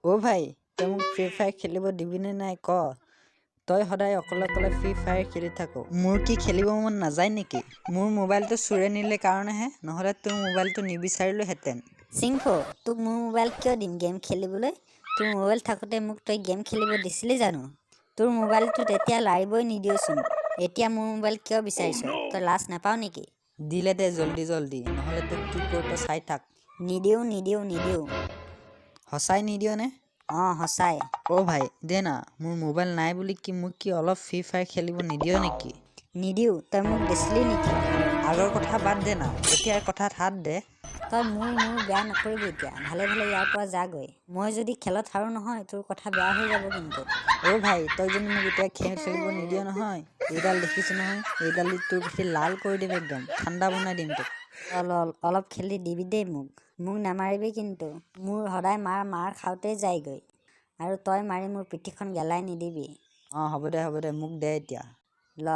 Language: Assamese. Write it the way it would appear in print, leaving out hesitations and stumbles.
অ' ভাই তই মোক ফ্ৰী ফায়াৰ খেলিব দিবিনে নাই ক? তই সদায় অকলে অকলে ফ্ৰী ফায়াৰ খেলি থাক। মোৰ কি খেলিব মন নাযায় নেকি? মোৰ মোবাইলটো চুৰে নিলে কাৰণেহে, নহ'লে তোৰ মোবাইলটো নিবিচাৰিলোহেঁতেন। চিংফো, তোক মোৰ মোবাইল কিয় দিম গেম খেলিবলৈ? তোৰ মোবাইল থাকোঁতে মোক তই গেম খেলিব দিছিলি জানো? তোৰ মোবাইলটো তেতিয়া লাৰিবই নিদিওঁচোন। এতিয়া মোৰ মোবাইল কিয় বিচাৰিছ? তই লাজ নাপাৱ নেকি? দিলে দে জল্দি, নহ'লে তোক কি কৰোঁ তই চাই থাক। নিদিওঁ। সঁচাই নিদিয় নে? অঁ, সঁচাই। অ' ভাই দে না, মোৰ মোবাইল নাই বুলি মোক কি অলপ ফ্ৰী ফায়াৰ খেলিব নিদিয় নেকি? নিদিওঁ, তই মোক দিছিলি নেকি? আগৰ কথা বাদ দে না, এতিয়াৰ কথাত হাত দে। তই মোৰ বেয়া নকৰিবি এতিয়া। ভালে ইয়াৰ পৰা যাগৈ। মই যদি খেলত হাৰো নহয়, তোৰ কথা বেয়া হৈ যাব কিন্তু। অ' ভাই তই যদি মোক এতিয়া খেল খেলিব নিদিয় নহয়, এইডাল দেখিছোঁ নহয়, এইডাল দি তোৰ গাখীৰ লাল কৰি দিম, একদম ঠাণ্ডা বনাই দিম তোক। অলপ খেলি দিবি দেই মোক নামাৰিবি কিন্তু। মোৰ সদায় মাৰ খাওঁতেই যায়গৈ, আৰু তই মাৰি মোৰ পিঠিখন গেলাই নিদিবি। অঁ হ'ব দে মোক দে এতিয়া। ল